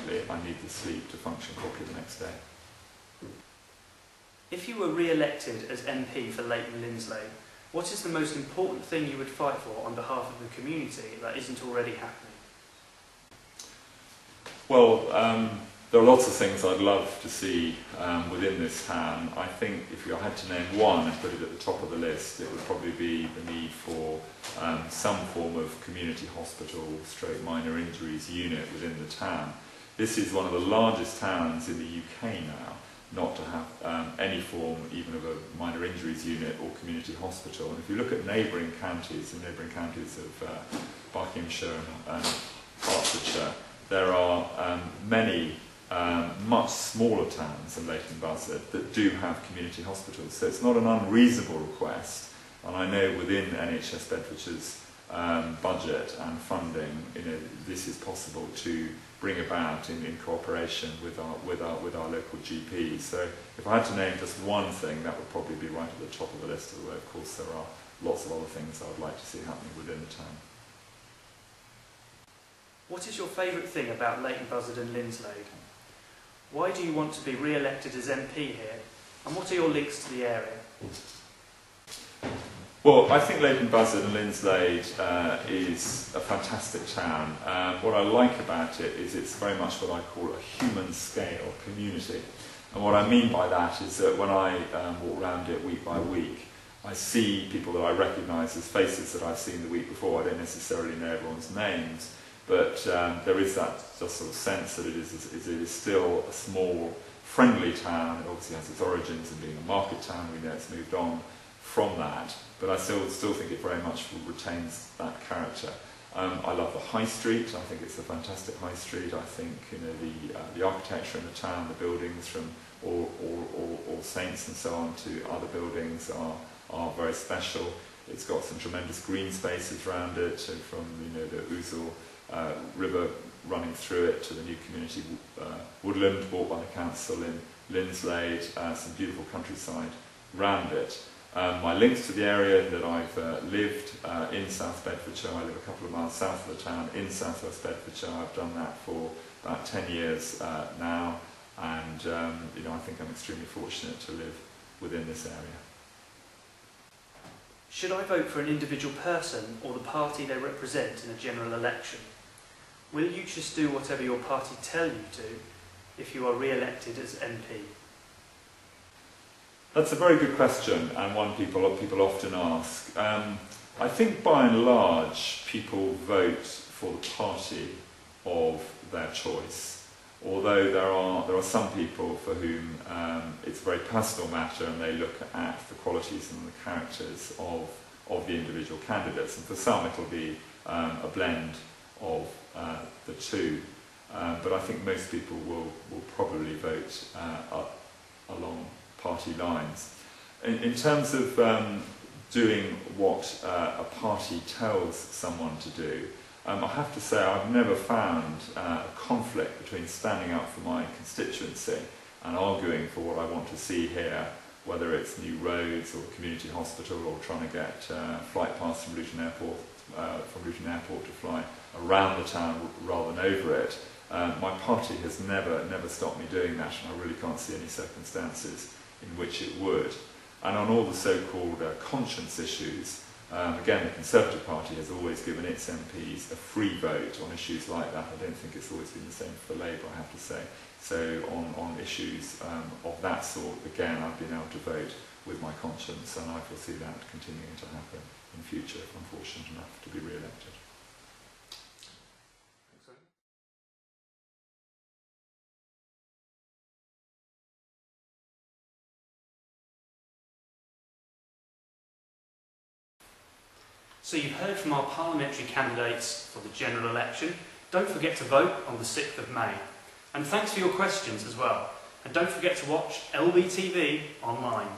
ultimately I need the sleep to function properly the next day. If you were re-elected as MP for Leighton Linslade, what is the most important thing you would fight for on behalf of the community that isn't already happening? Well, there are lots of things I'd love to see within this town. I think if you had to name one and put it at the top of the list, it would probably be the need for some form of community hospital / minor injuries unit within the town. This is one of the largest towns in the UK now not to have any form even of a minor injuries unit or community hospital. And if you look at neighbouring counties, the neighbouring counties of Buckinghamshire and Hertfordshire, there are many much smaller towns than Leighton Buzzard that do have community hospitals. So it's not an unreasonable request, and I know within NHS Bedfordshire's budget and funding, this is possible to bring about in cooperation with our local GPs. So if I had to name just one thing, that would probably be right at the top of the list, although of course there are lots of other things I would like to see happening within the town. What is your favourite thing about Leighton Buzzard and Linslade? Why do you want to be re-elected as MP here, and what are your links to the area? Well, I think Leighton Buzzard and Linslade is a fantastic town. What I like about it is it's very much what I call a human scale community. And what I mean by that is that when I walk around it week by week, I see people that I recognise as faces that I've seen the week before. I don't necessarily know everyone's names, but there is that just sort of sense that it is still a small, friendly town. It obviously has its origins in being a market town. We know it's moved on from that, but I still think it very much retains that character. I love the high street. I think it's a fantastic high street. I think the architecture in the town, the buildings from All Saints and so on to other buildings are very special. It's got some tremendous green spaces around it, so from the Ouzel river running through it to the new community woodland bought by the council in Linslade, some beautiful countryside around it. My links to the area that I've lived in South Bedfordshire, I live a couple of miles south of the town in South West Bedfordshire. I've done that for about 10 years now, and I think I'm extremely fortunate to live within this area. Should I vote for an individual person or the party they represent in a general election? Will you just do whatever your party tell you to if you are re-elected as MP? That's a very good question, and one people often ask. I think by and large people vote for the party of their choice, although there are some people for whom it's a very personal matter and they look at the qualities and the characters of the individual candidates, and for some it'll be a blend of the two, but I think most people will probably vote along party lines. In terms of doing what a party tells someone to do, I have to say I've never found a conflict between standing up for my constituency and arguing for what I want to see here, whether it's new roads or community hospital or trying to get flight paths from Luton Airport to fly around the town rather than over it. My party has never stopped me doing that, and I really can't see any circumstances in which it would. And on all the so-called conscience issues, again, the Conservative Party has always given its MPs a free vote on issues like that. I don't think it's always been the same for Labour, I have to say. So on issues of that sort, again, I've been able to vote with my conscience, and I foresee that continuing to happen in future if I'm fortunate enough to be re-elected. So you've heard from our parliamentary candidates for the general election. Don't forget to vote on the 6th of May. And thanks for your questions as well. And don't forget to watch LBtv online.